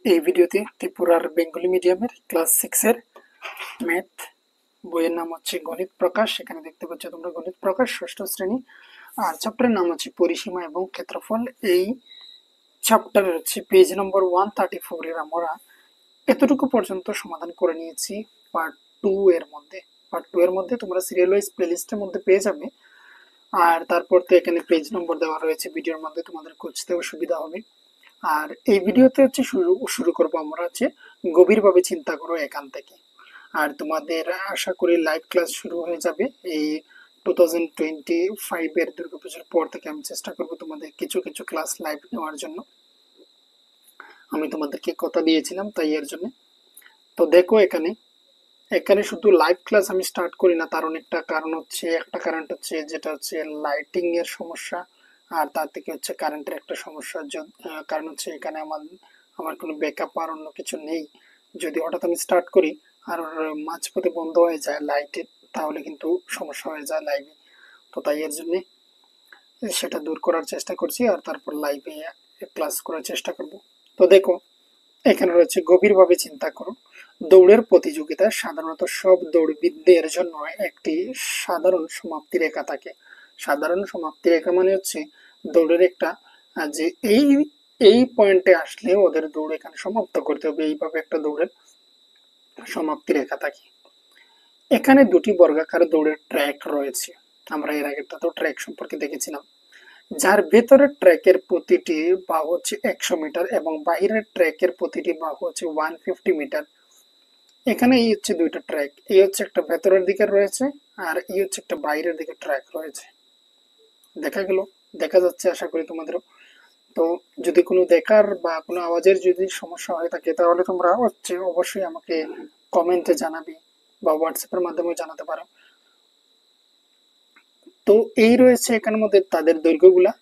এই ভিডিওতে ত্রিপুরার বেঙ্গলি মিডিয়ামের ক্লাস 6 এর ম্যাথ বইয়ের নাম হচ্ছে গণিত প্রকাশ। এখানে দেখতে পাচ্ছ তোমরা গণিত প্রকাশ ষষ্ঠ শ্রেণী, আর চ্যাপ্টারের নাম হচ্ছে পরিসীমা এবং ক্ষেত্রফল। এই চ্যাপ্টারের হচ্ছে পেজ নম্বর 134 এর আমরা এতটুকু পর্যন্ত সমাধান করে নিয়েছি পার্ট 2 এর মধ্যে। পার্ট 2 এর মধ্যে তোমরা সিরিয়াল ওয়াইজ প্লেলিস্টের মধ্যে পেয়ে যাবে, আর তারপর তো এখানে পেজ নম্বর দেওয়া রয়েছে, ভিডিওর মধ্যে তোমাদের খুঁজতেও সুবিধা হবে। আর এই ভিডিওতে হচ্ছে শুরু করবো আমরা হচ্ছে গভীরভাবে চিন্তা করো এখান থেকে। আর তোমাদের আশা করি লাইভ ক্লাস শুরু হয়ে যাবে এই 2025 এর দুর্গাপুজোর পর থেকে। আমি চেষ্টা করবো তোমাদের কিছু কিছু ক্লাস লাইভ নেওয়ার জন্য, আমি তোমাদেরকে কথা দিয়েছিলাম তাই এর জন্য। তো দেখো এখানে এখানে শুধু লাইভ ক্লাস আমি স্টার্ট করি না, তার অনেকটা কারণ হচ্ছে, একটা কারেন্ট হচ্ছে যেটা হচ্ছে লাইটিং এর সমস্যা, আর তার থেকে হচ্ছে কারেন্টের একটা সমস্যা। কারণ হচ্ছে এখানে আমার কোনো ব্যাকআপ আর অন্য কিছু নেই। যদি হঠাৎ আমি স্টার্ট করি আর মাঝপথে বন্ধ হয়ে যায় লাইটের, তাহলে কিন্তু সমস্যা হয়ে যায় লাইভে। তো তাই এর জন্য সেটা দূর করার চেষ্টা করছি, আর তারপর লাইভে ক্লাস করার চেষ্টা করব। তো দেখো এখানে রয়েছে গভীরভাবে চিন্তা করো। দৌড়ের প্রতিযোগিতায় সাধারণত সব দৌড়বিদদের জন্য একটি সাধারণ সমাপ্তি রেখা থাকে। সাধারণ সমাপ্তি রেখা মানে হচ্ছে দৌড়ের একটা যে এই এই পয়েন্টে আসলে ওদের দৌড় এখানে সমাপ্ত করতে হবে, এইভাবে একটা দৌড়ের সমাপ্তি রেখা থাকে। এখানে দুটি বর্গাকার দৌড়ের ট্র্যাক রয়েছে, আমরা এর আগেরটা তো ট্র্যাক সম্পর্কে দেখেছিলাম, যার ভেতরের ট্র্যাকের প্রতিটি বাহু হচ্ছে 100 মিটার এবং বাহিরের ট্র্যাকের প্রতিটি বাহু হচ্ছে 150 মিটার। এখানে এই হচ্ছে দুইটা ট্র্যাক, এই হচ্ছে একটা ভেতরের দিকে রয়েছে, আর এই হচ্ছে একটা বাইরের দিকে ট্র্যাক রয়েছে। দেখা গেল? দেখা যাচ্ছে আশা করি তোমাদেরও। তো যদি কোনো দেখার বা কোনো আওয়াজের যদি সমস্যা হয়ে থাকে তাহলে তোমরা হচ্ছে অবশ্যই আমাকে কমেন্টে জানাবে বা হোয়াটসঅ্যাপের মাধ্যমে জানাতে পারো। তো এই রয়েছে এখানের মধ্যে তাদের দৈর্ঘ্যগুলা।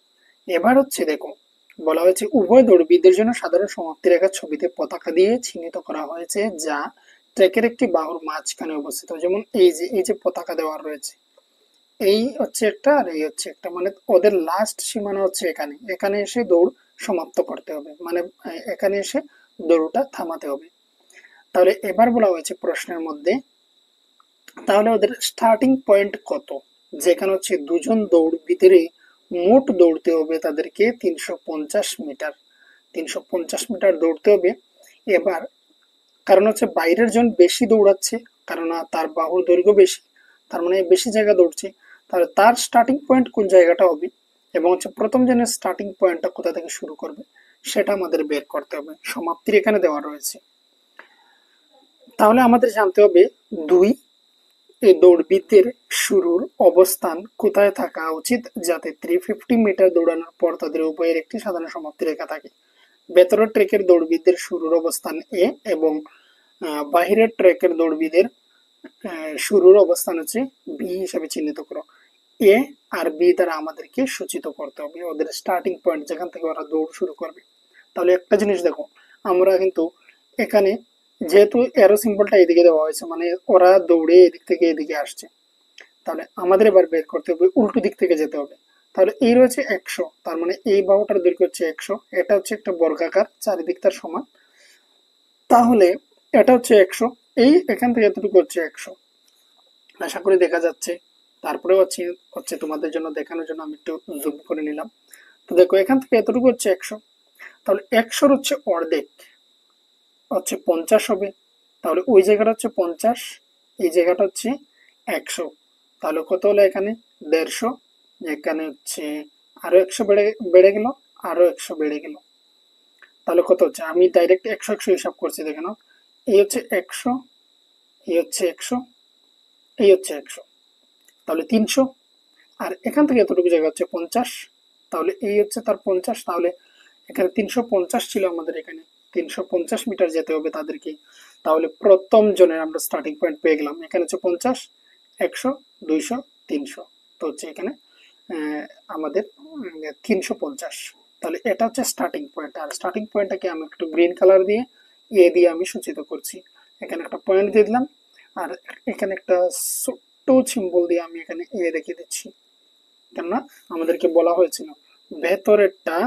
এবার হচ্ছে দেখো, বলা হয়েছে উভয় দৌড়বিদদের জন্য সাধারণ সমাপ্তি রেখার ছবিতে পতাকা দিয়ে চিহ্নিত করা হয়েছে, যা ট্র্যাকের একটি বাহুর মাঝখানে অবস্থিত। যেমন এই যে পতাকা দেওয়া রয়েছে, এই হচ্ছে একটা আর এই হচ্ছে একটা, মানে ওদের লাস্ট সীমানা হচ্ছে এখানে, এখানে এসে দৌড় সমাপ্ত করতে হবে, মানে এখানে এসে দৌড়টা থামাতে হবে। তাহলে এবার বলা হয়েছে প্রশ্নের মধ্যে, তাহলে ওদের স্টার্টিং পয়েন্ট কত? যেখানে হচ্ছে দুজন দৌড়বিদের মোট দৌড়তে হবে তাদেরকে 350 মিটার, 350 মিটার দৌড়তে হবে। এবার কারণ হচ্ছে বাইরের জন বেশি দৌড়াচ্ছে, কারণ তার বাহুর দৈর্ঘ্য বেশি, তার মানে বেশি জায়গা দৌড়ছে, তাহলে তার স্টার্টিং পয়েন্ট কোন জায়গাটা হবে এবং হচ্ছে প্রথম জনের স্টার্টিং পয়েন্টটা কোথা থেকে শুরু করবে সেটা আমাদের বের করতে হবে। সমাপ্তির এখানে দেওয়া রয়েছে। তাহলে আমাদের জানতে হবে দুই এই দৌড়বিদের শুরুর অবস্থান কোথায় থাকা উচিত, যাতে 350 মিটার দৌড়ানোর পর তাদের উভয়ের একটি সাধারণ সমাপ্তি রেখা থাকে। ভেতরের ট্রেকের দৌড়বিদের শুরুর অবস্থান এ এবং বাহিরের ট্রেকের দৌড়বিদের শুরুর অবস্থান হচ্ছে বি হিসাবে চিহ্নিত করো। এ আর বি দ্বারা আমাদেরকে সূচিত করতে হবে ওদের স্টার্টিং পয়েন্ট, যেখান থেকে ওরা দৌড় শুরু করবে। তাহলে একটা জিনিস দেখো, আমরা কিন্তু এখানে যেহেতু এরো সিম্বলটা এদিকে দেওয়া হয়েছে, মানে ওরা দৌড়ে এদিক থেকে এদিকে আসছে, তাহলে আমাদের এবার বের করতে হবে উল্টো দিক থেকে যেতে হবে। তাহলে এই রয়েছে 100, তার মানে এই বাহুটার দৈর্ঘ্য হচ্ছে 100, এটা হচ্ছে একটা বর্গাকার, চারিদিক তার সমান, তাহলে এটা হচ্ছে 100, এই এখান থেকে এতটুকু হচ্ছে 100। আশা করি দেখা যাচ্ছে। তারপরে হচ্ছে হচ্ছে তোমাদের জন্য দেখানোর জন্য আমি একটু জুম করে নিলাম। তো দেখো এখান থেকে এতটুকু হচ্ছে 100, তাহলে 100 হচ্ছে অর্ধেক হচ্ছে 50 হবে, তাহলে ওই জায়গাটা হচ্ছে 50, এই জায়গাটা হচ্ছে 100, তাহলে কত হলো এখানে 150, এখানে হচ্ছে আরো 100 বেড়ে বেড়ে গেল, আরো 100 বেড়ে গেল, তাহলে কত হচ্ছে, আমি ডাইরেক্ট 100 100 হিসাব করছি, দেখে নাও। এই হচ্ছে 100, এই হচ্ছে 100, এই হচ্ছে 100, তাহলে 300, আর এখান থেকে এতটুকু জায়গা হচ্ছে 50, তাহলে এই হচ্ছে তার 50, তাহলে এখানে 350 ছিল আমাদের, এখানে 350 মিটার যেতে হবে তাদেরকে। তাহলে প্রথম জনের আমরা স্টার্টিং পয়েন্ট পেয়ে গেলাম, এখানে হচ্ছে 50, 100, 200, 300, তো হচ্ছে এখানে আমাদের 350। তাহলে এটা হচ্ছে স্টার্টিং পয়েন্ট, আর স্টার্টিং পয়েন্টটাকে আমি একটু গ্রিন কালার দিয়ে এ দিয়ে আমি সূচিত করছি। এখানে একটা পয়েন্ট দিয়ে দিলাম, আর এখানে একটা ছোট্ট সিম্বল দিয়ে আমি এখানে এ রেখে দিচ্ছি, কেননা আমাদেরকে বলা হয়েছিল ভেতরেরটা,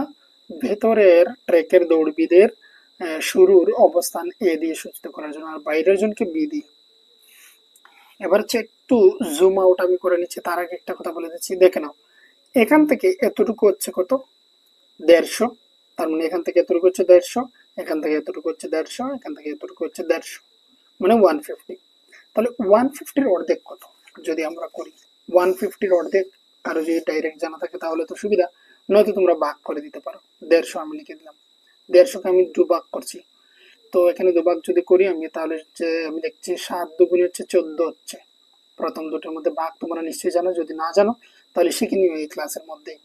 ভেতরের ট্র্যাকের দৌড়বিদের শুরুর অবস্থান এ দিয়ে সূচিত করার জন্য, আর বাইরের জনকে বি দিয়ে। এবার হচ্ছে একটু জুম আউট আমি করে নিচ্ছি, তার আগে একটা কথা বলে দিচ্ছি, দেখে নাও এখান থেকে এতটুকু হচ্ছে কত, 150, তার মানে এখান থেকে এতটুকু হচ্ছে 150, এখান থেকে এতটুকু হচ্ছে 150, এখান থেকে এতটুকু হচ্ছে 150, মানে 150। তাহলে 150-র অর্ধেক কত যদি আমরা করি, 150-র অর্ধেক কারো যদি ডাইরেক্ট জানা থাকে তাহলে তো সুবিধা, নয়তো তোমরা ভাগ করে দিতে পারো। 150 আমি লিখে দিলাম, 150-কে আমি দুভাগ করছি, তো এখানে দুভাগ যদি করি আমি, তাহলে হচ্ছে আমি দেখছি 7 দুগুণে হচ্ছে 14 হচ্ছে। প্রথম দুটোর মধ্যে ভাগ তোমরা নিশ্চয়ই জানো, যদি না জানো তাহলে শিখে নিও এই ক্লাসের মধ্যেই,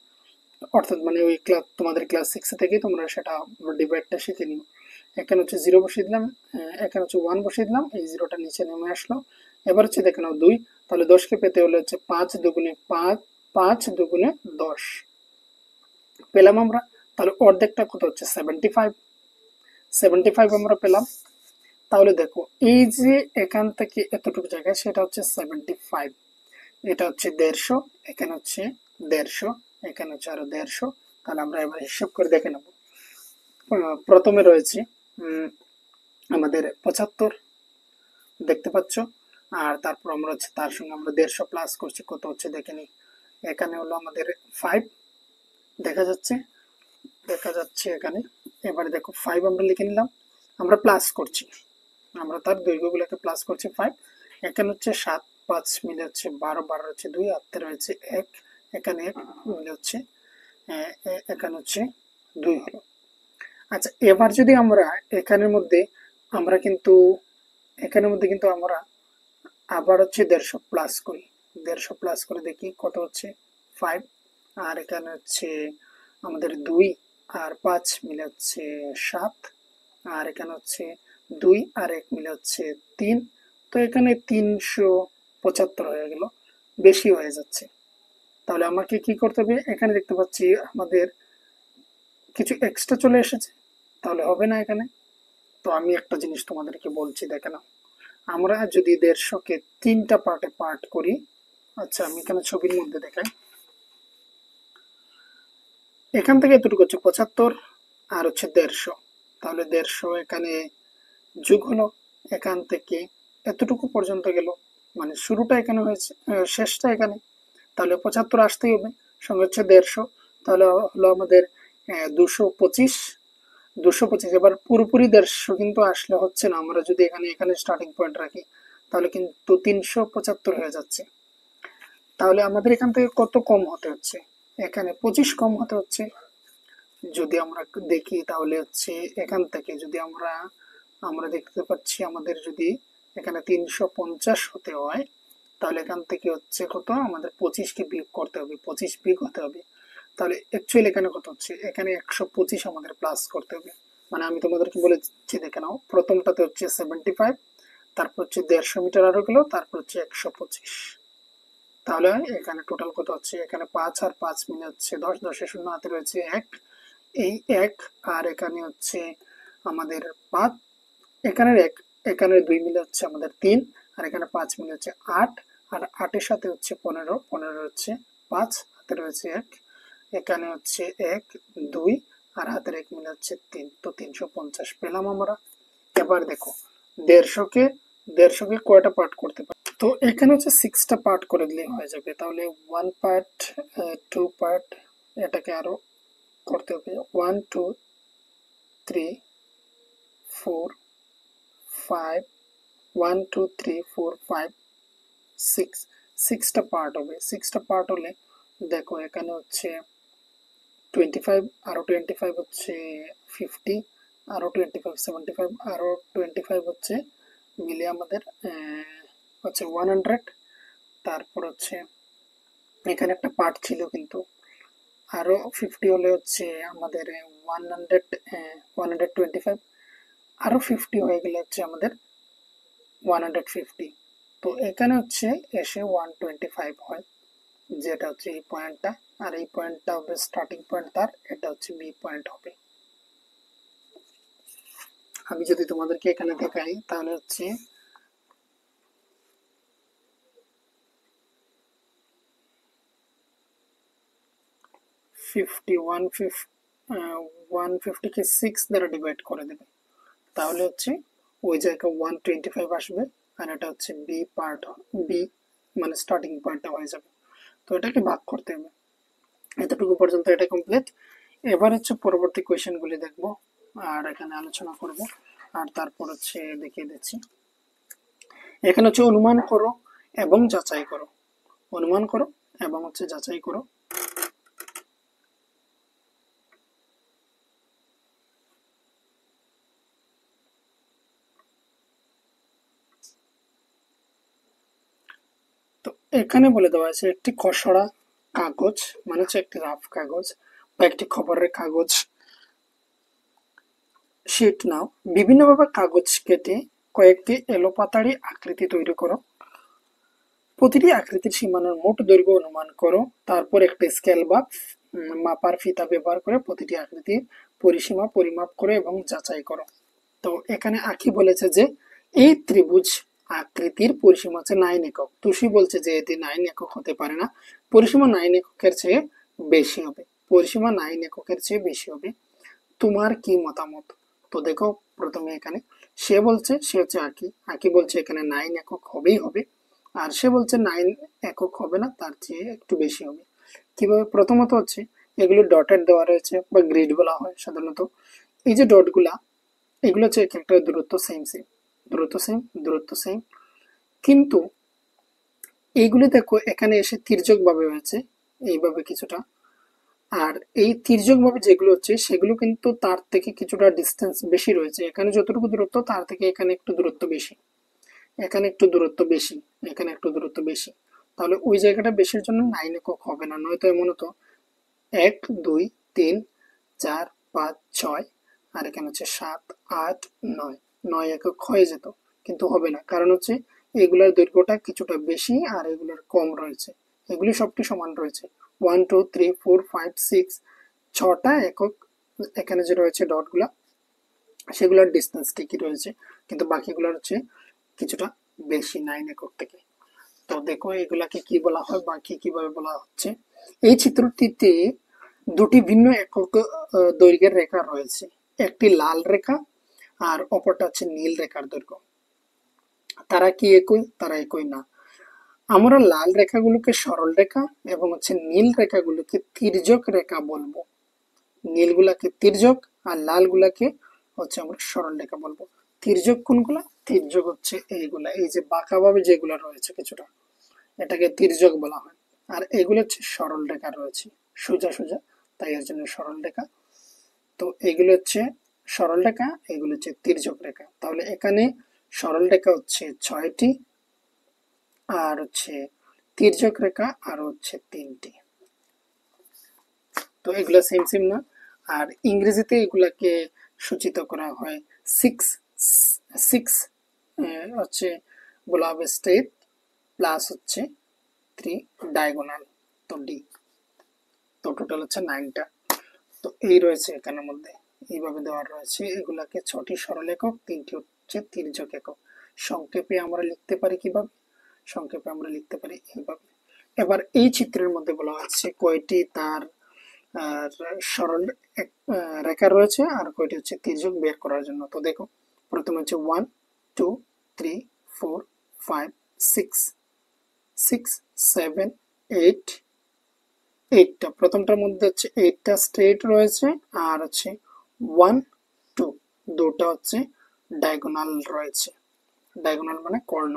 অর্থাৎ মানে ওই ক্লাস তোমাদের ক্লাস 6 থেকে তোমরা সেটা ডিভাইডটা শিখে নিও। এখানে হচ্ছে 0 বসিয়ে দিলাম, এখানে হচ্ছে 1 বসিয়ে দিলাম, এই 0টা নিচে নেমে আসলো। এবার হচ্ছে দেখে নাও 2, তাহলে 10-কে পেতে হলে হচ্ছে 5 দুগুণে 5, 5 দুগুণে 10 পেলাম আমরা। তাহলে অর্ধেকটা কত হচ্ছে 75, 75 আমরা পেলাম। তাহলে দেখো এই যে এখান থেকে এতটুকু জায়গায় সেটা হচ্ছে 75, এটা হচ্ছে 150, এখানে হচ্ছে 150, এখানে হচ্ছে আরো 150। তাহলে আমরা এবার হিসাব করে দেখে নেব। প্রথমে রয়েছে আমাদের 75, দেখতে পাচ্ছ, আর তারপর আমরা হচ্ছে তার সঙ্গে আমরা 150 প্লাস করছি, কত হচ্ছে দেখে নিই। এখানে হলো আমাদের 5, দেখা যাচ্ছে, দেখা যাচ্ছে এখানে। এবারে দেখো 5 আমরা লিখে নিলাম, আমরা প্লাস করছি, আমরা তার দৈর্ঘ্যগুলোকে প্লাস করছি 5। এখানে হচ্ছে 7, 5 মিলে হচ্ছে 12, 12 হচ্ছে 2, হাতে রয়েছে 1, এখানে 1 মিলে হচ্ছে এখানে হচ্ছে 2 হলো। আচ্ছা এবার যদি আমরা এখানের মধ্যে আমরা কিন্তু এখানের মধ্যে কিন্তু আমরা আবার হচ্ছে 150 প্লাস করি, 150 প্লাস করে দেখি কত হচ্ছে 5, আর এখানে হচ্ছে আমাদের 2 আর 5 মিলে হচ্ছে 7, আর এখানে হচ্ছে 2 আর 1 মিলে হচ্ছে 3। তো এখানে 375 হয়ে গেল, বেশি হয়ে যাচ্ছে। তাহলে আমাকে কি করতে হবে, এখানে দেখতে পাচ্ছি আমাদের কিছু এক্সট্রা চলে এসেছে, তাহলে হবে না এখানে। তো আমি একটা জিনিস তোমাদেরকে বলছি, দেখে নাও, আমরা যদি 150-কে 3টা পার্টে পার্ট করি, আচ্ছা আমি এখানে ছবির মধ্যে দেখাই, এখান থেকে এতটুকু হচ্ছে 75 আর হচ্ছে 150, তাহলে 150 এখানে যোগ হলো, এখান থেকে এতটুকু পর্যন্ত গেল, মানে শুরুটা এখানে হয়েছে, শেষটা এখানে, তাহলে 75 আসতেই হবে, সঙ্গে হচ্ছে 150, তাহলে হলো আমাদের 225, 225। এবার পুরোপুরি 150 কিন্তু আসলে হচ্ছে না, আমরা যদি এখানে এখানে স্টার্টিং পয়েন্ট রাখি তাহলে কিন্তু 375 হয়ে যাচ্ছে। তাহলে আমাদের এখান থেকে কত কম হতে হচ্ছে, এখানে 25 কম হতে হচ্ছে। যদি আমরা দেখি তাহলে হচ্ছে এখান থেকে যদি আমরা আমরা দেখতে পাচ্ছি আমাদের যদি এখানে 350 হতে হয়, তাহলে এখান থেকে হচ্ছে কত, আমাদের 25-কে বিয়োগ করতে হবে, 25 বিয়োগ হতে হবে। তাহলে অ্যাকচুয়ালি এখানে কত হচ্ছে, এখানে 125 আমাদের প্লাস করতে হবে। মানে আমি তোমাদেরকে বলেছি, দেখে নাও, প্রথমটাতে হচ্ছে 75, তারপর হচ্ছে 150 মিটার আরো গেল, তারপর হচ্ছে 125। তাহলে এখানে টোটাল কত হচ্ছে, এখানে 5 আর 5 মিলে হচ্ছে 10, 10-এ শূন্য হাতে রয়েছে 1, এই 1, আর এখানে হচ্ছে আমাদের 5, এখানের 1, এখানের 2 মিলে হচ্ছে আমাদের 3, আর এখানে 5 মিলে হচ্ছে 8, আর 8-এর সাথে হচ্ছে 15, 15 হচ্ছে 5, হাতে রয়েছে 1, এখানে হচ্ছে 1, 2, আর হাতের 1 মিলে হচ্ছে 3, তো 350 পেলাম আমরা। এবার দেখো 150-কে 150-কে কয়টা পার্ট করতে পারি, তো এখানে হচ্ছে 6টা পার্ট করে দিলে হয়ে যাবে। তাহলে 1 পার্ট, 2 পার্ট, এটাকে আরো করতে হবে 1 2 3 4 5, 1 2 3 4 5 6, 6টা পার্ট হবে। 6টা পার্ট হলে দেখো এখানে হচ্ছে 25, আরো 25 হচ্ছে 50, আরো 25 75, আরো 25 হচ্ছে মিলে আমাদের হচ্ছে 100। তারপর হচ্ছে এখানে একটা পার্ট ছিল কিন্তু, আরো 50 হলে হচ্ছে আমাদের 100, 125, আরো 50 হয়ে গেলে হচ্ছে আমাদের 150। তো এখানে হচ্ছে এসে 125 হয়, যেটা হচ্ছে এই পয়েন্টটা, আর এই পয়েন্টটা হবে স্টার্টিং পয়েন্ট তার, এটা হচ্ছে বি পয়েন্ট হবে। আমি যদি তোমাদেরকে এখানে দেখাই তাহলে হচ্ছে 50, 150, 150-কে 6 দ্বারা ডিভাইড করে দেবে, তাহলে হচ্ছে ওই জায়গায় 125 আসবে, আর এটা হচ্ছে বি পার্ট, বি মানে স্টার্টিং পয়েন্টটা হয়ে যাবে। তো এটাকে ভাগ করতে হবে। এতটুকু পর্যন্ত এটা কমপ্লিট। এবার হচ্ছে পরবর্তী কোয়েশ্চেনগুলি দেখব আর এখানে আলোচনা করব, আর তারপর হচ্ছে দেখিয়ে দিচ্ছি। এখানে হচ্ছে অনুমান করো এবং যাচাই করো, অনুমান করো এবং হচ্ছে যাচাই করো। তো এখানে বলে দেওয়া আছে একটি খসড়া কাগজ মানে হচ্ছে একটি রাফ কাগজ বা একটি খবরের কাগজ শিট নাও, বিভিন্নভাবে কাগজ কেটে কয়েকটি এলোপাতাড়ি আকৃতি তৈরি করো। প্রতিটি আকৃতির সীমানার মোট দৈর্ঘ্য অনুমান করো। তারপর একটি স্কেল বা মাপার ফিতা ব্যবহার করে প্রতিটি আকৃতির পরিসীমা পরিমাপ করো এবং যাচাই করো। তো এখানে আঁকি বলেছে যে এই ত্রিভুজ আকৃতির পরিসীমা হচ্ছে 9 একক। তুষি বলছে যে এটি 9 একক হতে পারে না, পরিসীমা 9 এককের চেয়ে বেশি হবে, পরিসীমা 9 এককের চেয়ে বেশি হবে। তোমার কি মতামত? তো দেখো প্রথমে এখানে সে বলছে, সে হচ্ছে আঁকি, আঁকি বলছে এখানে 9 একক হবেই হবে, আর সে বলছে 9 একক হবে না, তার চেয়ে একটু বেশি হবে। কিভাবে? প্রথমত হচ্ছে এগুলো ডটেড দেওয়া রয়েছে বা গ্রিড বলা হয় সাধারণত। এই যে ডটগুলা, এগুলো হচ্ছে এক একটা দূরত্ব সেম সেম, দূরত্ব সেম, দূরত্ব সেম, কিন্তু এইগুলি দেখো এখানে এসে তির্যক ভাবে হয়েছে এইভাবে কিছুটা, আর এই তির্যক ভাবে যেগুলো হচ্ছে সেগুলো কিন্তু তার থেকে কিছুটা ডিস্টেন্স বেশি রয়েছে। এখানে যতটুকু দূরত্ব তার থেকে এখানে একটু দূরত্ব বেশি, এখানে একটু দূরত্ব বেশি, এখানে একটু দূরত্ব বেশি। তাহলে ওই জায়গাটা বেশির জন্য 9 একক হবে না, নয়তো এমন হতো 1 2 3 4 5 6, আর এখানে হচ্ছে 7 8 9, 9 একক হয়ে যেত, কিন্তু হবে না, কারণ হচ্ছে এগুলার দৈর্ঘ্যটা কিছুটা বেশি আর এগুলোর কম রয়েছে। এগুলি সবটি সমান রয়েছে, 1 2 3 4 5 6, 6টা একক এখানে যে রয়েছে ডটগুলা সেগুলোর ডিস্টেন্স ঠিকই রয়েছে, কিন্তু বাকিগুলোর হচ্ছে কিছুটা বেশি 9 একক থেকে। তো দেখো এগুলাকে কি বলা হয় বা কি কিভাবে বলা হচ্ছে। এই চিত্রটিতে দুটি ভিন্ন একক দৈর্ঘ্যের রেখা রয়েছে, একটি লাল রেখা আর অপরটা হচ্ছে নীল রেখার দৈর্ঘ্য। তারা কি একই? তারা একই না। আমরা লাল রেখাগুলোকে সরল রেখা এবং হচ্ছে নীল রেখাগুলোকে তির্যক রেখা বলবো। নীলগুলাকে তির্যক আর লালগুলাকে হচ্ছে আমরা সরল রেখা বলবো। তির্যক কোনগুলা? তির্যক হচ্ছে এইগুলা, এই যে বাঁকাভাবে যেগুলা রয়েছে কিছুটা, এটাকে তির্যক বলা হয়। আর এগুলো হচ্ছে সরল রেখা রয়েছে, সোজা সোজা, তাই এর জন্য সরল রেখা। তো এগুলো হচ্ছে সরল রেখা, এগুলো হচ্ছে তির্যক রেখা। তাহলে এখানে সরল রেখা হচ্ছে 6টি, আর হচ্ছে তির্যক রেখা আর হচ্ছে 3টি। তো এগুলো সেম সেম না। আর ইংরেজিতে এগুলাকে সূচিত করা হয় সিক্স, সিক্স হচ্ছে বলা হবে স্ট্রেট, প্লাস হচ্ছে 3 ডায়াগোনাল, তো ডি। তো টোটাল হচ্ছে 9টা। তো এই রয়েছে এখানের মধ্যে, এইভাবে দেওয়া রয়েছে। এগুলাকে 6টি সরল একক, 3টি হচ্ছে তির্যক একক। সংক্ষেপে আমরা লিখতে পারি কিভাবে? সংক্ষেপে আমরা লিখতে পারি এইভাবে। এবার এই চিত্রের মধ্যে বলা হচ্ছে কয়টি তার আর সরল রেখা রয়েছে আর কয়টি হচ্ছে তির্যক বের করার জন্য। তো দেখো প্রথমে হচ্ছে 1 2 3 4 5 6 6 7 8, 8টা, প্রথমটার মধ্যে হচ্ছে 8টা স্ট্রেট রয়েছে, আর হচ্ছে 1 2, দুটা হচ্ছে ডায়াগোনাল রয়েছে। ডায়াগোনাল মানে কর্ণ।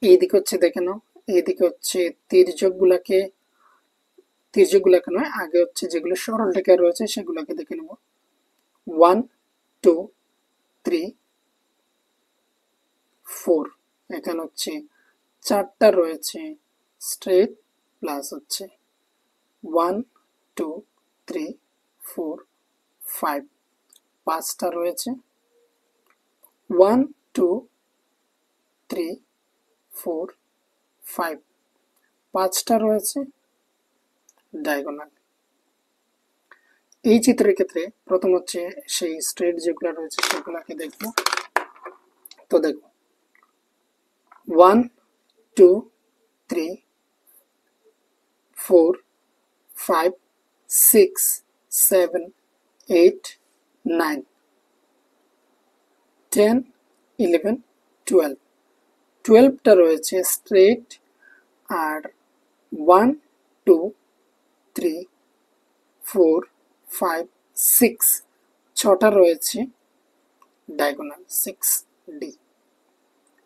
এইদিকে হচ্ছে দেখে নাও, এইদিকে হচ্ছে তির্যক গুলাকে, তির্যক গুলাকে নয়, আগে হচ্ছে যেগুলো সরল রেখা রয়েছে সেগুলোকে দেখে নেব। 1 2 3 4, এখানে হচ্ছে 4টা রয়েছে স্ট্রেট, প্লাস হচ্ছে 1 2 3 4 5, 5টা রয়েছে 1 2 3 4 5, 5টা রয়েছে ডায়াগোনাল। এই চিত্রের ক্ষেত্রে প্রথম হচ্ছে সেই স্ট্রেট যেগুলো রয়েছে সেগুলোকে দেখব। তো দেখো 1 2 3 4 5 6 7 8 9, 10, 11, 12। 12টা রয়েছে স্ট্রেট, আর 1, 2, 3, 4, 5, 6 6টা রয়েছে ডায়াগোনাল 6D।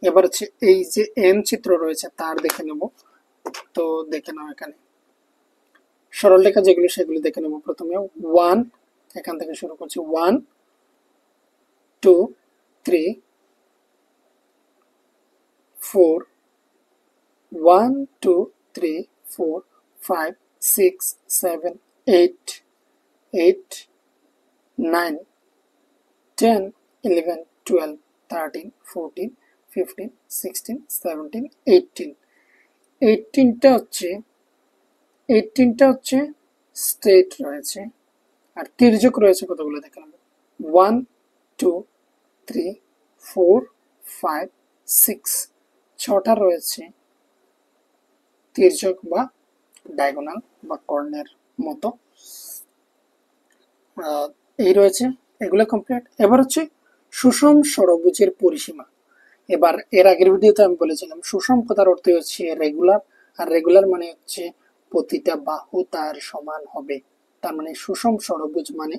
এবার হচ্ছে এই যে এম চিত্র রয়েছে তার দেখে নেব। তো দেখে নাও, এখানে সরল রেখা যেগুলো সেগুলো দেখে নেব। প্রথমে 1, এখান থেকে শুরু করছি, 1, 2, 3, 4, 1, 2, 3, 4, 5, 6, 7, 8, 8, 9, 10, 11, 12, 13, 14, 15, 16, 17, 18। 18টা হচ্ছে স্ট্রেট রয়েছে, আর তির্যক রয়েছে কতগুলো দেখে নেব। 1, 2, 3, 4, 5, 6 6টা রয়েছে তির্যক বা ডায়াগোনাল বা কর্ণের মতো। এই রয়েছে, এগুলো কমপ্লিট। এবার হচ্ছে সুষম ষড়ভুজের পরিসীমা। এবার এর আগের ভিডিওতে আমি বলেছিলাম সুষম কথার অর্থ হচ্ছে রেগুলার, আর রেগুলার মানে হচ্ছে প্রতিটা বাহু তার সমান হবে। তার মানে সুষম ষড়ভুজ মানে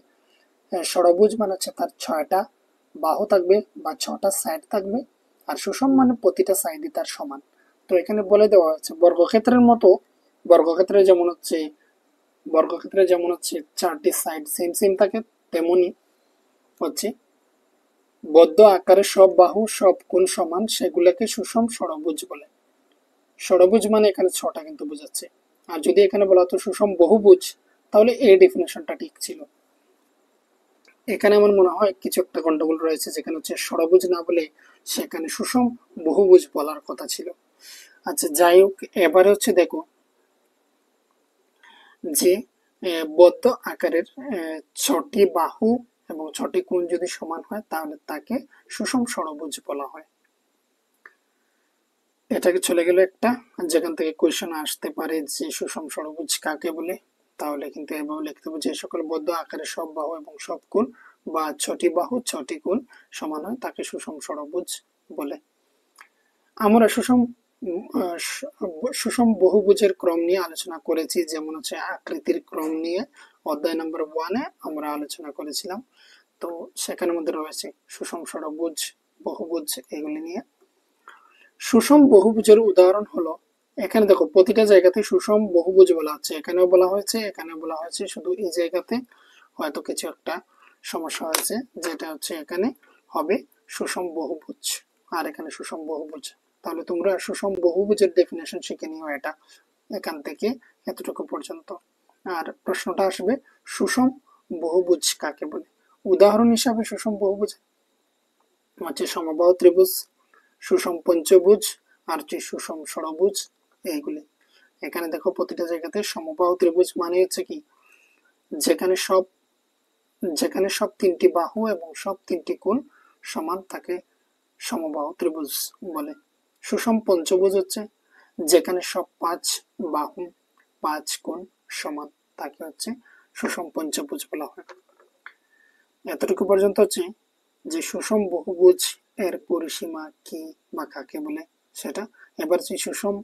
ষড়ভুজ মানে হচ্ছে তার 6টা বাহু থাকবে বা 6টা সাইড থাকবে, আর সুষম মানে প্রতিটা সাইডই তার সমান। তো এখানে বলে দেওয়া হচ্ছে বর্গক্ষেত্রের মতো, বর্গক্ষেত্রে যেমন হচ্ছে বর্গক্ষেত্রে যেমন হচ্ছে 4টি সাইড সেম সেম থাকে, তেমনি হচ্ছে বদ্ধ আকারে সব বাহু সব কোণ সমান, সেগুলোকে সুষম ষড়ভুজ বলে। ষড়ভুজ মানে এখানে 6টা কিন্তু বোঝাচ্ছে। আর যদি এখানে বলা হতো সুষম বহুভুজ, তাহলে এই ডেফিনেশনটা ঠিক ছিল। এখানে আমার মনে হয় কিছু একটা গন্ডগোল রয়েছে, যেখানে হচ্ছে ষড়ভুজ না বলে সেখানে সুষম বহুভুজ বলার কথা ছিল। আচ্ছা যাই হোক, এবারে হচ্ছে দেখো যে বদ্ধ আকারের 6টি বাহু এবং 6টি কোণ যদি সমান হয় তাহলে তাকে সুষম ষড়ভুজ বলা হয়। এটাকে চলে গেল একটা, যেখান থেকে কোয়েশ্চেন আসতে পারে যে সুষম ষড়ভুজ কাকে বলে। তাহলে কিন্তু এভাবে লিখতে হবে, যে সকল বদ্ধ আকারে সব বাহু এবং সব কোণ বা 6টি বাহু 6টি কোণ সমান হয় তাকে সুষম ষড়ভুজ বলে। আমরা সুষম বহুভুজের ক্রম নিয়ে আলোচনা করেছি, যেমন হচ্ছে আকৃতির ক্রম নিয়ে অধ্যায় নম্বর 1-এ আমরা আলোচনা করেছিলাম। তো সেখানের মধ্যে রয়েছে সুষম ষড়ভুজ, বহুভুজ, এগুলি নিয়ে। সুষম বহুভুজের উদাহরণ হলো, এখানে দেখো প্রতিটা জায়গাতে সুষম বহুভুজ বলা হচ্ছে, এখানেও বলা হয়েছে, এখানে বলা হয়েছে, শুধু এই জায়গাতে হয়তো কিছু একটা সমস্যা হয়েছে, যেটা হচ্ছে এখানে হবে সুষম বহুভুজ আর এখানে সুষম বহুভুজ। তাহলে তোমরা সুষম বহুভুজের ডেফিনেশন শিখে নিও, এটা এখান থেকে এতটুকু পর্যন্ত। আর প্রশ্নটা আসবে সুষম বহুভুজ কাকে বলে। উদাহরণ হিসাবে সুষম বহুভুজ হচ্ছে সমবাহু ত্রিভুজ, সুষম পঞ্চভুজ, আর হচ্ছে সুষম ষড়ভুজ, এইগুলি। এখানে দেখো প্রতিটা জায়গাতে সমবাহু ত্রিভুজ মানে হচ্ছে কি, যেখানে সব যেখানে সব 3টি বাহু এবং সব 3টি কোণ সমান তাকে সমবাহু ত্রিভুজ বলে। সুষম পঞ্চভুজ হচ্ছে যেখানে সব 5 বাহু 5 কোণ সমান, তাকে হচ্ছে সুষম পঞ্চভুজ বলা হয়। এতটুকু পর্যন্ত হচ্ছে যে সুষম বহুভুজ এর পরিসীমা কি বা কাকে বলে সেটা। এবার যে সুষম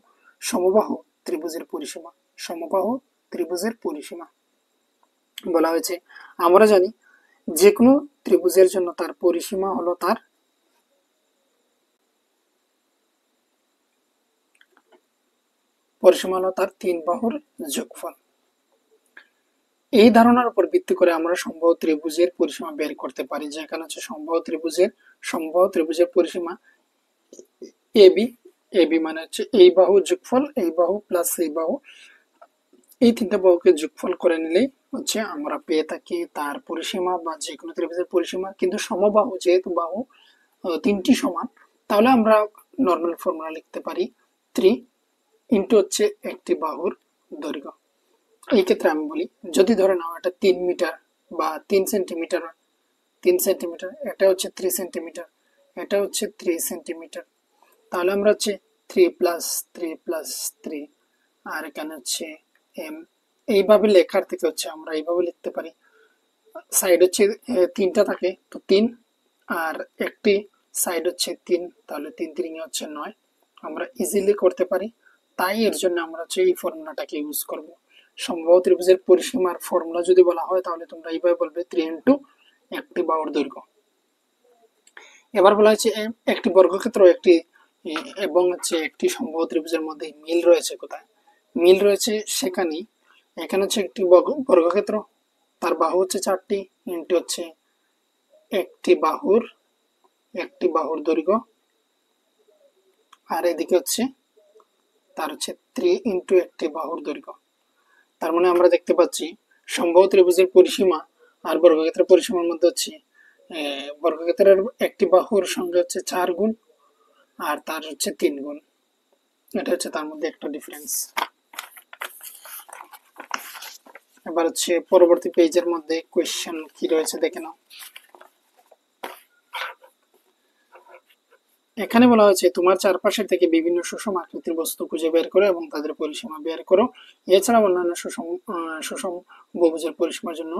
সমবাহু ত্রিভুজের পরিসীমা, সমবাহু ত্রিভুজের পরিসীমা বলা হয়েছে, আমরা জানি যে কোনো ত্রিভুজের জন্য তার পরিসীমা হলো তার 3 বাহুর যোগফল। এই ধারণার উপর ভিত্তি করে আমরা সমবাহু ত্রিভুজের পরিসীমা বের করতে পারি, যেখানে হচ্ছে সমবাহু ত্রিভুজের পরিসীমা এবি, এবি মানে হচ্ছে এই বাহু যোগফল এই বাহু প্লাস এই বাহু, এই 3টা বাহুকে যোগফল করে নিলেই হচ্ছে আমরা পেয়ে থাকি তার পরিসীমা বা যে কোনো ত্রিভুজের পরিসীমা। কিন্তু সমবাহু যেহেতু বাহু 3টি সমান, তাহলে আমরা নর্মাল ফর্মুলা লিখতে পারি 3 ইন্টু হচ্ছে একটি বাহুর দৈর্ঘ্য। এই ক্ষেত্রে আমি বলি, যদি ধরে নাও এটা 3 মিটার বা 3 সেন্টিমিটার, 3 সেন্টিমিটার, এটা হচ্ছে 3 সেন্টিমিটার, এটা হচ্ছে 3 সেন্টিমিটার, তাহলে আমরা হচ্ছে 3 প্লাস 3 প্লাস 3, আর এখানে হচ্ছে এম, এইভাবে লেখার থেকে হচ্ছে আমরা এইভাবে লিখতে পারি। সাইড হচ্ছে 3টা থাকে, তো 3 আর একটি সাইড হচ্ছে 3, তাহলে 3 3 হচ্ছে 9। আমরা ইজিলি করতে পারি, তাই এর জন্য আমরা হচ্ছে এই ফর্মুলাটাকে ইউজ করব। সম্ভব ত্রিভুজের পরিসীমার ফর্মুলা যদি বলা হয় তাহলে তোমরা এইভাবে বলবে 3 ইন্টু একটি বাহুর দৈর্ঘ্য। এবার বলা হয়েছে একটি বর্গক্ষেত্র একটি এবং হচ্ছে একটি সম্বাহু ত্রিভুজের মধ্যে মিল রয়েছে কোথায়? মিল রয়েছে সেখানেই। এখানে হচ্ছে একটি বর্গক্ষেত্র, তার বাহু হচ্ছে 4টি, ইন্টু হচ্ছে একটি বাহুর দৈর্ঘ্য, আর এদিকে হচ্ছে তার হচ্ছে 3 ইন্টু একটি বাহুর দৈর্ঘ্য। তার মানে আমরা দেখতে পাচ্ছি সম্বাহু ত্রিভুজের পরিসীমা আর বর্গক্ষেত্রের পরিসীমার মধ্যে হচ্ছে বর্গক্ষেত্রের একটি বাহুর সঙ্গে হচ্ছে 4 গুণ আর তার হচ্ছে 3 গুণ। এটা হচ্ছে তার মধ্যে একটা ডিফারেন্স। এবার হচ্ছে পরবর্তী পেজের মধ্যে কোয়েশ্চেন কি রয়েছে দেখে নাও। এখানে বলা হয়েছে তোমার চারপাশের থেকে বিভিন্ন সুষম আকৃতির বস্তু খুঁজে বের করো এবং তাদের পরিসীমা বের করো। এছাড়া অন্যান্য সুষম বহুভুজের পরিসীমার জন্য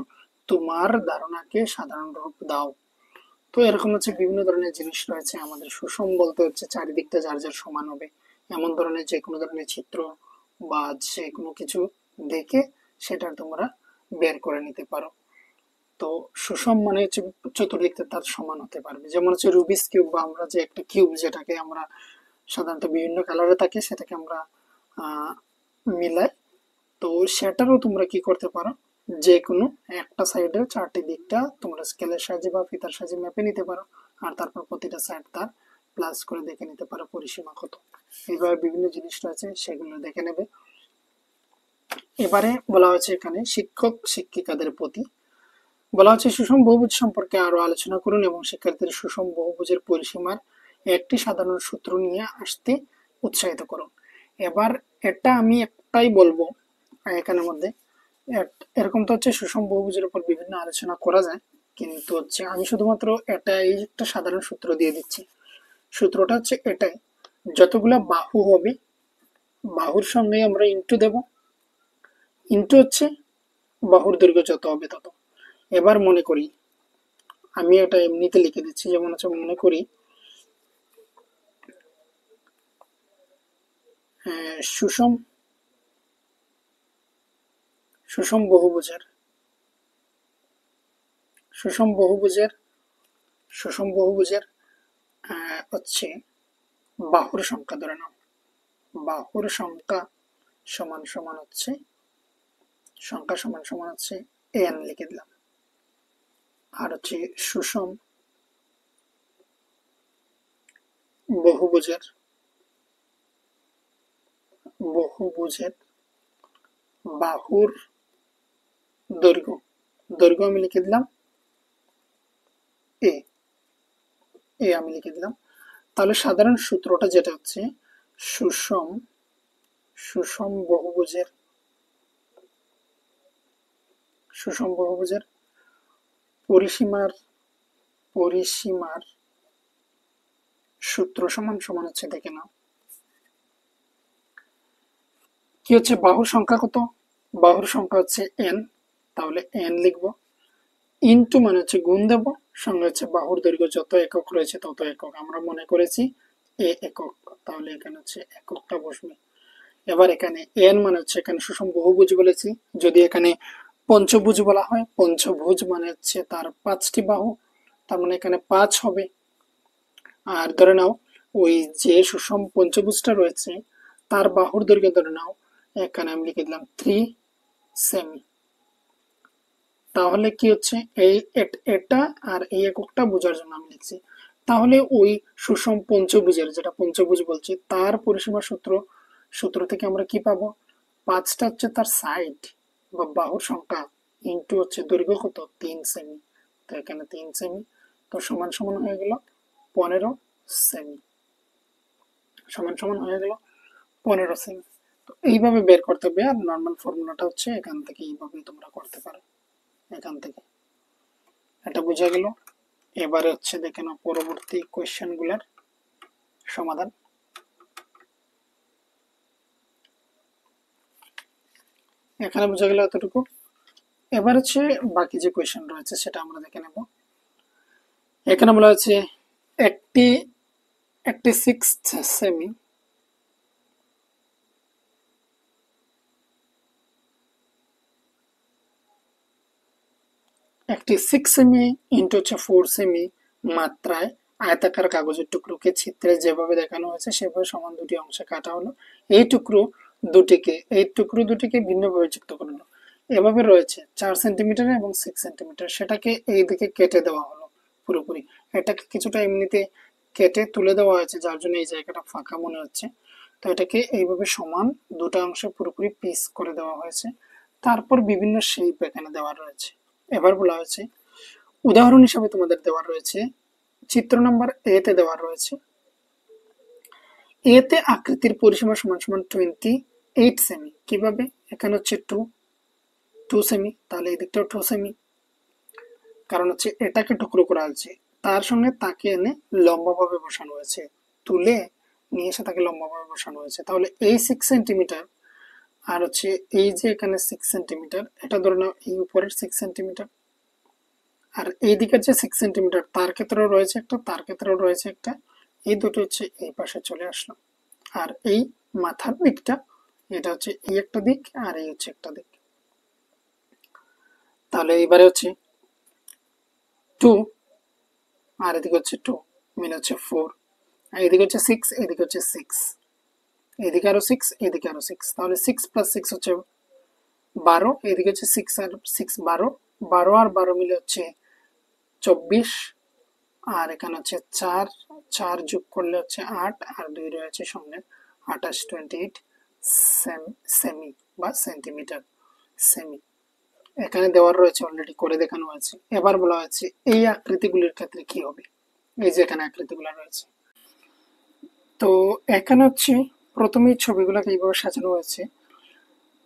তোমার ধারণাকে সাধারণ রূপ দাও। তো এরকম হচ্ছে বিভিন্ন ধরনের জিনিস রয়েছে। আমাদের সুষম বলতে হচ্ছে চারিদিকটা যার যার সমান হবে এমন ধরনের যে কোনো ধরনের চিত্র বা যে কোনো কিছু দেখে সেটা তোমরা বের করে নিতে পারো। তো সুষম মানে হচ্ছে চতুর্দিকটা তার সমান হতে পারবে। যেমন হচ্ছে রুবিস কিউব বা আমরা যে একটা কিউব যেটাকে আমরা সাধারণত বিভিন্ন কালারে থাকে সেটাকে আমরা মিলাই, তো সেটারও তোমরা কি করতে পারো, যে কোনো একটা সাইডের 4টি দিকটা তোমরা স্কেলের সাহায্যে বা ফিতার সাহায্যে মেপে নিতে পারো, আর তারপর প্রতিটা সাইড তার প্লাস করে দেখে নিতে পারো পরিসীমা কত। এইভাবে বিভিন্ন জিনিস রয়েছে, সেগুলো দেখে নেবে। এবারে বলা হয়েছে এখানে শিক্ষক শিক্ষিকাদের প্রতি বলা হচ্ছে সুষম বহুভুজ সম্পর্কে আরো আলোচনা করুন এবং শিক্ষার্থীদের সুষম বহুভুজের পরিসীমার একটি সাধারণ সূত্র নিয়ে আসতে উৎসাহিত করুন। এবার এটা আমি একটাই বলবো এখানের মধ্যে, এরকম তো হচ্ছে সুষম বহুভুজের উপর বিভিন্ন আলোচনা করা যায়, কিন্তু হচ্ছে আমি শুধুমাত্র এই একটা সাধারণ সূত্র দিয়ে দিচ্ছি। সূত্রটা হচ্ছে এটাই, যতগুলা বাহু হবে বাহুর সঙ্গে আমরা ইন্টু দেব, ইন্টু হচ্ছে বাহুর দৈর্ঘ্য যত হবে তত। এবার মনে করি, আমি এটা এমনিতে লিখে দিচ্ছি, যেমন হচ্ছে মনে করি সুষম সুষম বহুভুজের সুষম বহুভুজের সুষম বহুভুজের হচ্ছে বাহুর সংখ্যা ধরে নাও, বাহুর সংখ্যা সমান সমান হচ্ছে n লিখে দিলাম। আর হচ্ছে সুষম বহুভুজের বাহুর দৈর্ঘ্য আমি লিখে দিলাম এ আমি লিখে দিলাম। তাহলে সাধারণ সূত্রটা যেটা হচ্ছে সুষম সুষম বহুভুজের পরিসীমার সূত্র সমান সমান হচ্ছে, দেখে নাও কি হচ্ছে, বাহুর সংখ্যা কত, বাহুর সংখ্যা হচ্ছে n, তাহলে n লিখবো, ইনটু মানে হচ্ছে গুণ দেব, সঙ্গে হচ্ছে বাহুর দৈর্ঘ্য যত একক রয়েছে তত একক, আমরা মনে করেছি একক, তাহলে এখানে হচ্ছে এককটা বসবে। এবার এখানে n মানে হচ্ছে এখানে সুষম বহুভুজ বলেছি, যদি এখানে পঞ্চভুজ বলা হয়, পঞ্চভুজ মানে হচ্ছে তার 5টি বাহু, তার মানে এখানে 5 হবে। আর ধরে নাও ওই যে সুষম পঞ্চভুজটা রয়েছে তার বাহুর দৈর্ঘ্য ধরে নাও এখানে আমি লিখে দিলাম 3 সেমি। তাহলে কি হচ্ছে এটা আর এই এককটা বোঝার জন্য আমি লিখছি। তাহলে ওই সুষম পঞ্চভুজের, যেটা পঞ্চভুজ বলছি, তার পরিসীমা সূত্র থেকে আমরা কি পাবো, 5টা হচ্ছে তার সাইড বা বাহুর সংখ্যা, ইন্টু হচ্ছে দৈর্ঘ্য কত 3 সেমি, তো এখানে 3 সেমি, তো সমান সমান হয়ে গেল 15 সেমি, সমান সমান হয়ে গেল 15 সেমি। তো এইভাবে বের করতে হবে, আর নর্মাল ফর্মুলাটা হচ্ছে এখান থেকে এইভাবেই তোমরা করতে পারো, এখান থেকে। এটা বোঝা গেল। এবারে হচ্ছে দেখে নাও পরবর্তী কোয়েশ্চেন গুলার সমাধান। এখানে বোঝা গেল এতটুকু। এবার হচ্ছে বাকি যে কোয়েশ্চেন রয়েছে সেটা আমরা দেখে নেব। এখানে বলা হচ্ছে একটি একটি সিক্স সেমি একটি 6 সেমি ইন্টু হচ্ছে 4 সেমি মাত্রায় আয়তাকার কাগজের টুকরোকে চিত্রে যেভাবে দেখানো হয়েছে সেভাবে সমান দুটি অংশে কাটা হলো। এই টুকরো দুটিকে ভিন্নভাবে যুক্ত করলো। এভাবে রয়েছে 4 সেন্টিমিটার এবং 6 সেন্টিমিটার, সেটাকে এই দিকে কেটে দেওয়া হলো পুরোপুরি। এটাকে কিছুটা এমনিতে কেটে তুলে দেওয়া হয়েছে, যার জন্য এই জায়গাটা ফাঁকা মনে হচ্ছে। তো এটাকে এইভাবে সমান দুটো অংশে পুরোপুরি পিস করে দেওয়া হয়েছে। তারপর বিভিন্ন শেপ এখানে দেওয়া রয়েছে। এবার বলা হয়েছে উদাহরণ হিসাবে তোমাদের দেওয়া রয়েছে চিত্র নাম্বার এ তে দেওয়া রয়েছে এতে আকৃতির পরিসীমা সমান সমান 28 সেমি। কিভাবে? এখানে হচ্ছে টু সেমি, তাহলে এই দিকটাও 2 সেমি, কারণ হচ্ছে এটাকে টুকরো করা হয়েছে, তার সঙ্গে তাকে এনে লম্বাভাবে বসানো হয়েছে, তুলে নিয়ে এসে তাকে লম্বাভাবে বসানো হয়েছে। তাহলে এই 6 সেন্টিমিটার আর হচ্ছে এই যে এখানে 6 সেন্টিমিটার, এটা ধরে নাও এই উপরের 6 সেন্টিমিটার, আর এই দিকের যে 6 সেন্টিমিটার তার ক্ষেত্রেও রয়েছে একটা, তার ক্ষেত্রেও রয়েছে একটা, এই দুটো হচ্ছে এই পাশে চলে আসলো। আর এই মাথার দিকটা, এটা হচ্ছে এই একটা দিক আর এই হচ্ছে একটা দিক। তাহলে এবারে হচ্ছে 2 আর এদিকে হচ্ছে 2, মিলে হচ্ছে 4, আর এদিকে হচ্ছে 6, এদিকে হচ্ছে 6, এদিকে আরো 6, এদিকে আরো 6, তাহলে 6 + 6 হচ্ছে 12, এদিকে হচ্ছে 6 আর 6 12, 12 আর 12 মিলে হচ্ছে 24, আর এখানে হচ্ছে 4, 4 যোগ করলে হচ্ছে 8, আর 2 রয়েছে সঙ্গে 28, 28 সেমি বা সেন্টিমিটার, সেমি এখানে দেওয়ার রয়েছে, অলরেডি করে দেখানো হয়েছে। এবার বলা হয়েছে এই আকৃতিগুলির ক্ষেত্রে কি হবে। এই যে এখানে আকৃতিগুলো রয়েছে, তো এখানে হচ্ছে প্রথমেই ছবিগুলোকে এইভাবে সাজানো হয়েছে।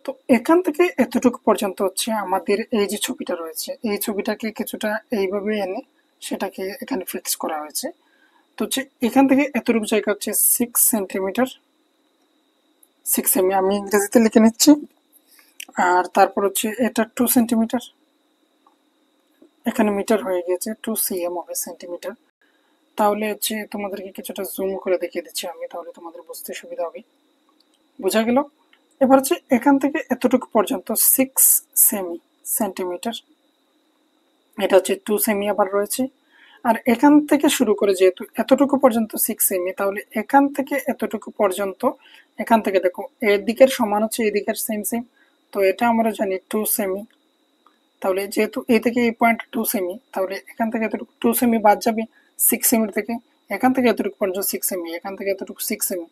তো এখান থেকে এতটুকু পর্যন্ত হচ্ছে আমাদের এই যে ছবিটা রয়েছে, এই ছবিটাকে কিছুটা এইভাবে এনে সেটাকে এখানে ফিক্স করা হয়েছে। তো হচ্ছে এখান থেকে এতটুকু জায়গা হচ্ছে 6 সেন্টিমিটার, 6 সেমি, আমি ইংরেজিতে লিখে নিচ্ছি। আর তারপর হচ্ছে এটা 2 সেন্টিমিটার, এখানে মিটার হয়ে গিয়েছে, 2 cm হবে সেন্টিমিটার। তাহলে হচ্ছে তোমাদেরকে কিছুটা জুম করে দেখিয়ে দিচ্ছি আমি, তাহলে তোমাদের বুঝতে সুবিধা হবে। বোঝা গেল? এবার হচ্ছে এখান থেকে এতটুকু পর্যন্ত 6 সেন্টিমিটার, এটা হচ্ছে 2 সেমি আবার রয়েছে। আর এখান থেকে শুরু করে যেহেতু এতটুকু পর্যন্ত 6 সেমি, তাহলে এখান থেকে এতটুকু পর্যন্ত, এখান থেকে দেখো এর দিকের সমান হচ্ছে এই দিকের সেম সেম, তো এটা আমরা জানি 2 সেমি। তাহলে যেহেতু এই থেকে এই পয়েন্ট 2 সেমি, তাহলে এখান থেকে এতটুকু 2 সেমি বাদ যাবে 6 সেমির থেকে, এখান থেকে এতটুকু পর্যন্ত 6 সেমি, এখান থেকে এতটুকু 6 সেমি,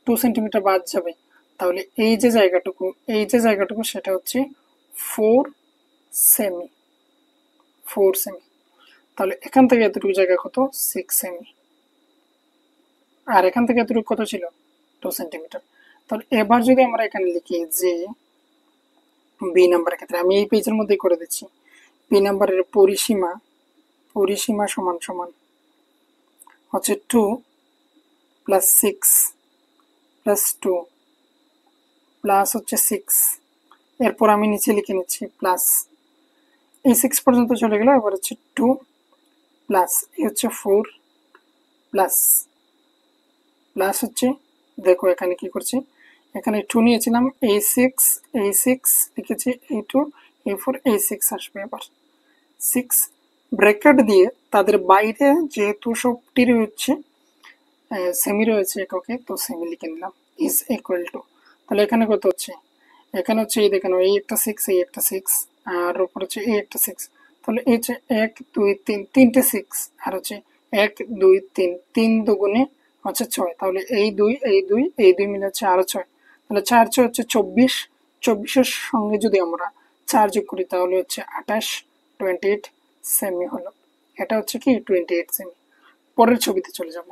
2 সেন্টিমিটার বাদ যাবে। তাহলে এই যে জায়গাটুকু, এই যে জায়গাটুকু সেটা হচ্ছে 4 সেমি, 4 সেমি। তাহলে এখান থেকে এতটুকু জায়গা কত? 6 সেমি। আর এখান থেকে এতটুকু কত ছিল? 2 সেন্টিমিটার। তাহলে এবার যদি আমরা এখানে লিখি যে বি নাম্বারের ক্ষেত্রে, আমি এই পেজের মধ্যেই করে দিচ্ছি, বি নাম্বারের পরিসীমা, পরিসীমা সমান সমান হচ্ছে 2 + 6 + 2 প্লাস হচ্ছে 6, এরপর আমি নিচে লিখে নিচ্ছি প্লাস, এই 6 পর্যন্ত চলে গেল। এবার হচ্ছে 2 প্লাস এই হচ্ছে 4 প্লাস, প্লাস হচ্ছে দেখো এখানে কি করছি, এখানে 2 নিয়েছিলাম, এই 6 লিখেছি, এই 2, এই 4, এই 6 আসবে। এবার 6 ব্র্যাকেট দিয়ে তাদের বাইরে যেহেতু সবটিরই হচ্ছে সেমি রয়েছে এককে, তো সেমি লিখে নিলাম, ইজ ইকুয়াল টু, তাহলে এখানে কত হচ্ছে, এখানে হচ্ছে এই দেখানো এই একটা 6, এই একটা 6, আর উপর হচ্ছে এই একটা 6, তাহলে এই হচ্ছে 1 2 3, তিনটে 6, আর হচ্ছে 1 2 3, 3 দুগুণে হচ্ছে 6, তাহলে এই 2 এই 2 এই 2 মিলে হচ্ছে আরো 6, তাহলে 4 6 হচ্ছে 24, 24-এর সঙ্গে যদি আমরা 4 যোগ করি তাহলে হচ্ছে 28, 28 সেমি হলো। এটা হচ্ছে কি 28 সেমি। পরের ছবিতে চলে যাব।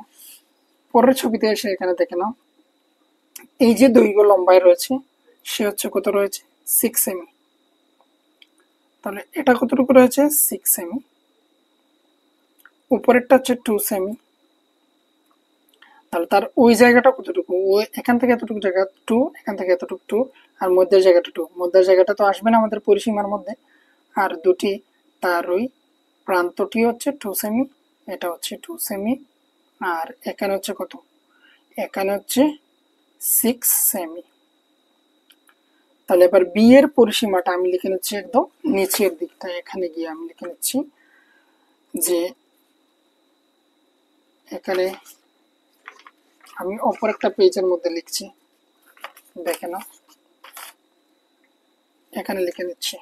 পরের ছবিতে এসে এখানে দেখে নাও, এই যে দৈর্ঘ্য লম্বায় রয়েছে সে হচ্ছে কত রয়েছে? 6 সেমি। তাহলে এটা কতটুকু রয়েছে? 6 সেমি। উপরেরটা হচ্ছে 2 সেমি, তাহলে তার ওই জায়গাটা কতটুকু? ওই এখান থেকে এতটুকু জায়গা 2, এখান থেকে এতটুকু 2, আর মধ্যের জায়গাটা 2, মধ্যের জায়গাটা তো আসবে না আমাদের পরিসীমার মধ্যে। আর দুটি, তার ওই প্রান্তটি হচ্ছে 2 সেমি এটা হচ্ছে 2 সেমি, আর এখানে হচ্ছে কত, এখানে হচ্ছে 6 সেমি। তাহলে এবার বি এর পরিসীমাটা আমি লিখে নিচ্ছি একদম নিচের দিকটা, এখানে গিয়ে আমি লিখে নিচ্ছি যে এখানে আমি অপর একটা পেজের মধ্যে লিখছি, দেখে নাও, এখানে লিখে নিচ্ছি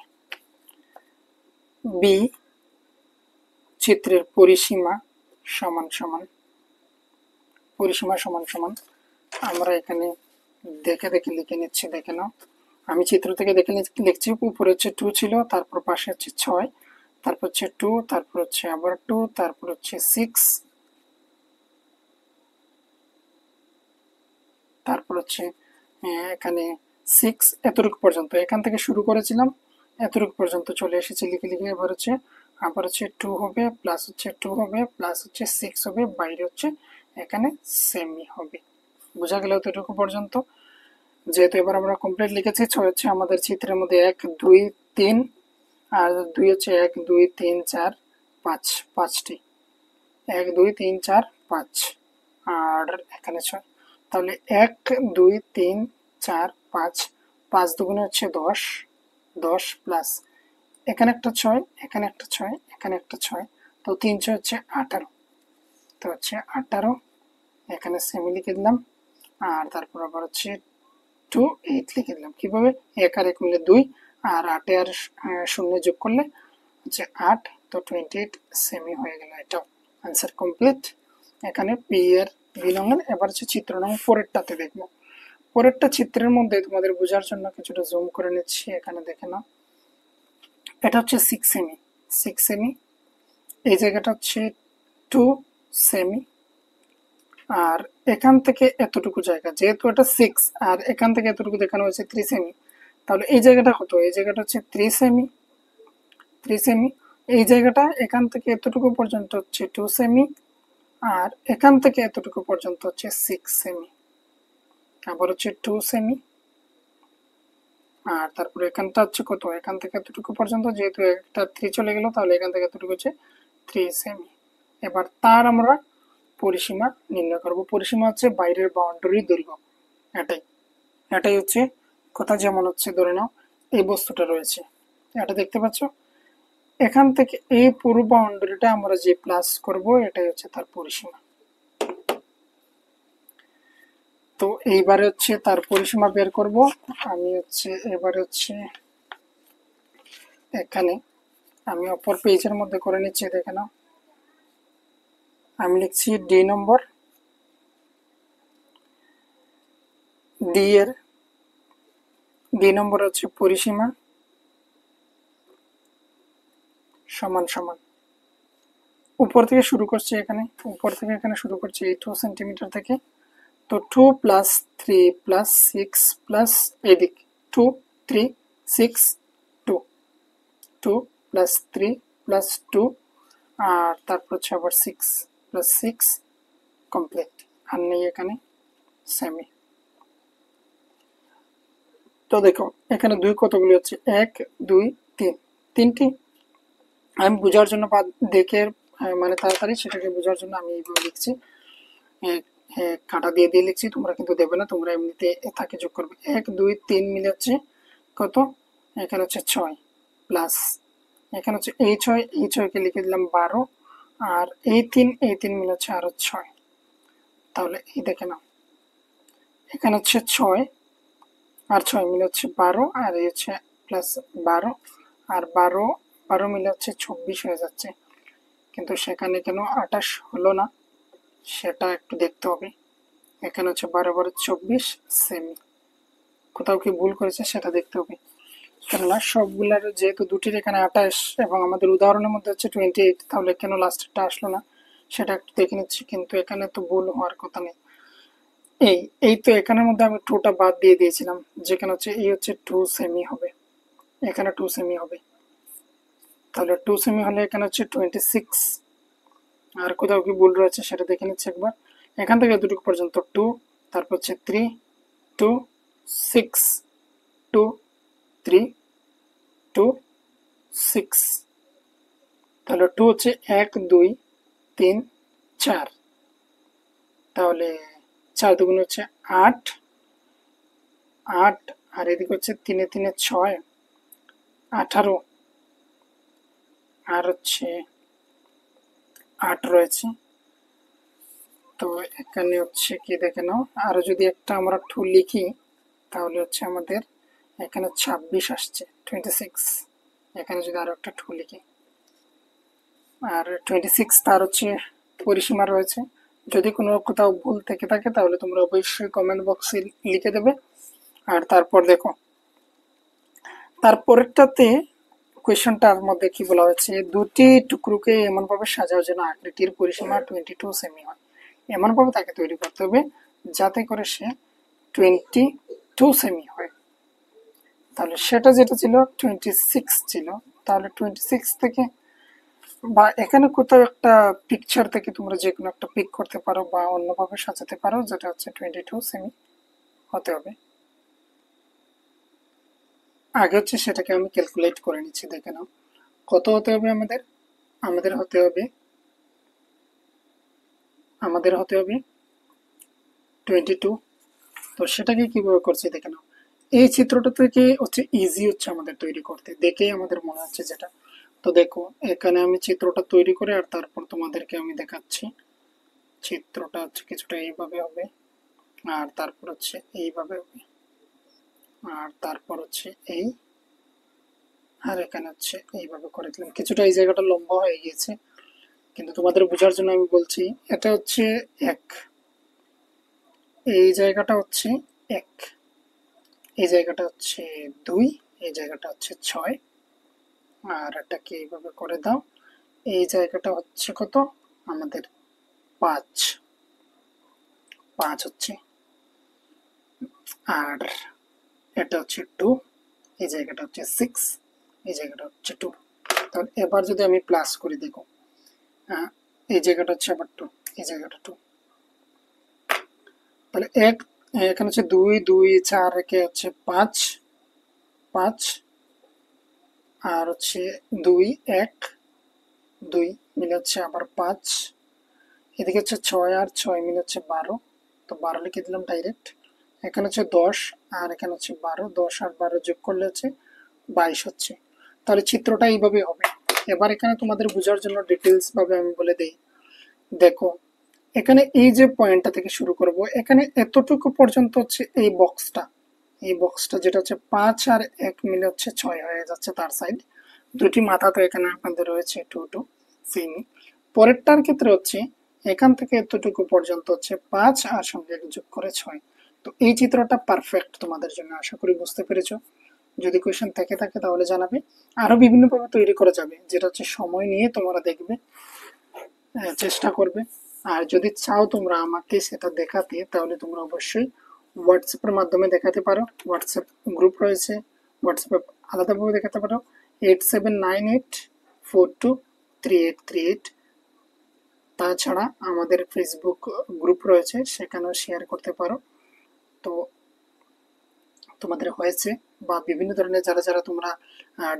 বি চিত্রের পরিসীমা সমান সমান, পরিসীমা সমান সমান আমরা এখানে দেখে দেখে লিখে নিচ্ছি, দেখে নাও, আমি চিত্র থেকে দেখে লিখছি। উপরে হচ্ছে 2 ছিল, তারপর পাশে হচ্ছে 6, তারপর হচ্ছে 2, তারপর হচ্ছে আবার 2, তারপর হচ্ছে 6, তারপর হচ্ছে এখানে 6 এতটুকু পর্যন্ত, এখান থেকে শুরু করেছিলাম এতটুকু পর্যন্ত চলে এসেছি লিখে লিখে। এবার হচ্ছে আবার হচ্ছে 2 হবে, প্লাস হচ্ছে 2 হবে, প্লাস হচ্ছে 6 হবে, বাইরে হচ্ছে এখানে সেমি হবে। বোঝা গেল এতটুকু পর্যন্ত? যেহেতু এবার আমরা কমপ্লিট লিখেছি, 6 হচ্ছে আমাদের চিত্রের মধ্যে 1 2 3, আর 2 হচ্ছে 1 2 3 4 5, পাঁচটি 1 2 3 4 5, আর এখানে 6। তাহলে 1 2 3 4 5, 5 দুগুণে হচ্ছে 10, 10 প্লাস এখানে একটা 6, এখানে একটা 6, এখানে একটা 6, তো 3 6 হচ্ছে 18, তো হচ্ছে 18, এখানে সেমি লিখে দিলাম, আর তারপর আবার হচ্ছে 2 8 লিখে দিলাম। কিভাবে? 1 আর 1 মিলে 2, আর 8 আর 0 যোগ করলে হচ্ছে 8, তো 28 সেমি হয়ে গেল। এটাও আনসার কমপ্লিট। এখানে বি এর বি নঙ্গের। এবার হচ্ছে চিত্র নং পরেরটাতে দেখবো। পরেরটা চিত্রের মধ্যে তোমাদের বোঝার জন্য কিছুটা জুম করে নিচ্ছি, এখানে দেখে নাও। এটা হচ্ছে 6 সেমি, 6 সেমি, এই জায়গাটা হচ্ছে 2 সেমি, আর এখান থেকে এতটুকু জায়গা, যেহেতু এটা 6 আর এখান থেকে এতটুকু দেখানো হয়েছে 3 সেমি, তাহলে এই জায়গাটা কত, এই জায়গাটা হচ্ছে 3 সেমি, 3 সেমি, এই জায়গাটা এখান থেকে এতটুকু পর্যন্ত হচ্ছে 2 সেমি, আর এখান থেকে এতটুকু পর্যন্ত হচ্ছে 6 সেমি, আবার হচ্ছে 2 সেমি, আর তারপরে এখানটা হচ্ছে কত, এখান থেকে এতটুকু পর্যন্ত, যেহেতু একটা 3 চলে গেল, তাহলে এখান থেকে এতটুকু হচ্ছে 3 সেমি। এবার তার আমরা পরিসীমা নির্ণয় করব। পরিসীমা হচ্ছে বাইরের বাউন্ডারির দৈর্ঘ্য, এটাই এটাই হচ্ছে কথা। যেমন হচ্ছে ধরে নাও এই বস্তুটা রয়েছে, এটা দেখতে পাচ্ছ, এখান থেকে এই পুরো বাউন্ডারিটা আমরা যে প্লাস করব, এটাই হচ্ছে তার পরিসীমা। তো এইবারে হচ্ছে তার পরিসীমা বের করব। আমি হচ্ছে এবারে হচ্ছে এখানে আমি অপর পেজের মধ্যে করে নিচ্ছি, দেখে নাও, আমি লিখছি ডি নম্বর, ডি এর ডি নম্বর হচ্ছে পরিসীমা সমান সমান, উপর থেকে শুরু করছি, এখানে উপর থেকে এখানে শুরু করছি এই 2 সেন্টিমিটার থেকে, তো 2 প্লাস 3 প্লাস 6 প্লাস এদিক 2 3 6 2, 2 প্লাস 3 প্লাস 2, আর তারপর হচ্ছে আবার 6 প্লাস 6, কমপ্লিট। আর নেই এখানে সেমি। তো দেখো এখানে 2 কতগুলি হচ্ছে, 1 2 3, তিনটি। আমি বোঝার জন্য দেখে মানে তাড়াতাড়ি সেটাকে বোঝার জন্য আমি এইভাবে লিখছি, কাঁটা দিয়ে দিয়ে লিখছি, তোমরা কিন্তু দেবে না, তোমরা এমনিতে থাকে যোগ করবে। 1 2 3 মিলে হচ্ছে কত, এখানে হচ্ছে 6, প্লাস এখানে হচ্ছে এই 6, এই 6কে লিখে দিলাম 12, আর এই 3 মিলে হচ্ছে আরো 6, তাহলে এই দেখে নাও, এখানে হচ্ছে 6 আর 6 মিলে হচ্ছে 12, আর এই হচ্ছে প্লাস 12, আর 12 মিলে হচ্ছে 26 হয়ে যাচ্ছে, কিন্তু সেখানে কেন 28 হলো না সেটা একটু দেখতে হবে। এখানে হচ্ছে 12 12 24 সেমি, কোথাও কি ভুল করেছে সেটা দেখতে হবে, কেননা সবগুলার যেহেতু দুটির এখানে 28 এবং আমাদের উদাহরণের মধ্যে হচ্ছে 28, তাহলে কেন লাস্টেরটা আসলো না সেটা একটু দেখে নিচ্ছি, কিন্তু এখানে তো ভুল হওয়ার কথা নেই। এই এই তো এখানের মধ্যে আমি 2টা বাদ দিয়ে দিয়েছিলাম, যেখানে হচ্ছে এই হচ্ছে 2 সেমি হবে, এখানে 2 সেমি হবে, তাহলে 2 সেমি হলে এখানে হচ্ছে 26, আর কোথাও কি ভুল রয়েছে সেটা দেখে নিচ্ছি একবার। এখান থেকে এতটুকু পর্যন্ত 2, তারপর হচ্ছে 3 2 6 2 3 2 6, তাহলে 2 হচ্ছে 1 2 3 4, তাহলে 4 দুগুণ হচ্ছে 8, 8 আর এদিকে হচ্ছে 3 এ 3 এ 6, 18 আর হচ্ছে 8 রয়েছে। তো এখানে হচ্ছে কি দেখে নাও, আরো যদি একটা আমরা 2 লিখি তাহলে হচ্ছে আমাদের এখানে 26 আসছে, 26। এখানে যদি আরো একটা 2 লিখি, আর 26 তার হচ্ছে পরিসীমা রয়েছে। যদি কোনো কোথাও ভুল থেকে থাকে তাহলে তোমরা অবশ্যই কমেন্ট বক্সে লিখে দেবে। আর তারপর দেখো তারপরেরটাতে কোয়েশ্চনটার মধ্যে কি বলা হয়েছে, দুটি টুকরোকে এমনভাবে সাজাও যেন আকৃতির পরিসীমা 22 সেমি হয়। এমনভাবে তাকে তৈরি করতে হবে যাতে করে সে 22 সেমি হয়। তাহলে সেটা যেটা ছিল 26 ছিল, তাহলে 26 থেকে বা এখানে কোথাও একটা পিকচার থেকে তোমরা যে কোনো একটা পিক করতে পারো বা অন্যভাবে সাজাতে পারো, যেটা হচ্ছে 22 সেমি হতে হবে। আগে হচ্ছে সেটাকে আমি ক্যালকুলেট করে নিচ্ছি, দেখে নাও কত হতে হবে আমাদের। আমাদের হতে হবে আমাদের হতে হবে 22। তো সেটাকে কিভাবে করছি দেখে নাও। এই চিত্রটা থেকে হচ্ছে ইজি হচ্ছে আমাদের তৈরি করতে, দেখেই আমাদের মনে হচ্ছে যেটা। তো দেখো এখানে আমি চিত্রটা তৈরি করে আর তারপর তোমাদেরকে আমি দেখাচ্ছি। চিত্রটা হচ্ছে কিছুটা এইভাবে হবে, আর তারপর হচ্ছে এইভাবে হবে, আর তারপর হচ্ছে এই, আর এখানে হচ্ছে এইভাবে করে দিলাম। কিছুটা এই জায়গাটা লম্বা হয়ে গিয়েছে, কিন্তু তোমাদের বোঝার জন্য আমি বলছি। এটা হচ্ছে 1, এই জায়গাটা হচ্ছে 1, এই জায়গাটা হচ্ছে 2, এই জায়গাটা হচ্ছে 6, আর এটাকে এইভাবে করে দাও। এই জায়গাটা হচ্ছে কত আমাদের 5, 5 হচ্ছে, আর এটা হচ্ছে 2, এই জায়গাটা হচ্ছে 6, এই জায়গাটা হচ্ছে 2। তাহলে এবার যদি আমি প্লাস করি দেখো, এই জায়গাটা হচ্ছে আবার 2, এই জায়গাটা 2, তাহলে এক, এখানে হচ্ছে 2 2 4 একে হচ্ছে 5, 5 আর হচ্ছে 2 1 2 মিলে হচ্ছে আবার 5, এদিকে হচ্ছে 6 আর 6 মিলে হচ্ছে 12, তো 12 লিখে দিলাম ডাইরেক্ট। এখানে হচ্ছে 10 আর এখানে হচ্ছে 12, 10 আর 12 যোগ করলে হচ্ছে 22 হচ্ছে। তাহলে চিত্রটা এইভাবে হবে। এবার এখানে তোমাদের বোঝার জন্য ডিটেলস ভাবে আমি বলে দেই। দেখো এখানে এই যে পয়েন্টটা থেকে শুরু করব, এখানে এতটুকু পর্যন্ত হচ্ছে এই বক্সটা, এই বক্সটা যেটা হচ্ছে 5 আর 1 মিলে হচ্ছে 6 হয়ে যাচ্ছে তার সাইড। দুটি মাথা তো এখানে আপনাদের রয়েছে 2 2 সেমি। পরেরটার ক্ষেত্রে হচ্ছে এখান থেকে এতটুকু পর্যন্ত হচ্ছে 5 আর সঙ্গে যোগ করে 6। তো এই চিত্রটা পারফেক্ট তোমাদের জন্য, আশা করি বুঝতে পেরেছো। যদি কোয়েশ্চেন থেকে থাকে তাহলে জানাবে। আরো বিভিন্নভাবে তৈরি করা যাবে, যেটা হচ্ছে সময় নিয়ে তোমরা দেখবে, চেষ্টা করবে। আর যদি চাও তোমরা আমাকে সেটা দেখাতে, তাহলে তোমরা অবশ্যই হোয়াটসঅ্যাপের মাধ্যমে দেখাতে পারো। হোয়াটসঅ্যাপ গ্রুপ রয়েছে, হোয়াটসঅ্যাপে আলাদাভাবে দেখাতে পারো, 8798423838। তাছাড়া আমাদের ফেসবুক গ্রুপ রয়েছে, সেখানেও শেয়ার করতে পারো। তো তোমাদের হয়েছে বা বিভিন্ন ধরনের যারা যারা তোমরা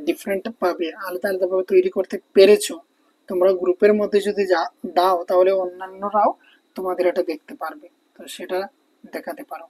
ডিফারেন্ট ভাবে আলাদা আলাদাভাবে তৈরি করতে পেরেছো, তোমরা গ্রুপের মধ্যে যদি দাও তাহলে অন্যান্যরাও তোমাদের এটা দেখতে পারবে, তো সেটা দেখাতে পারো।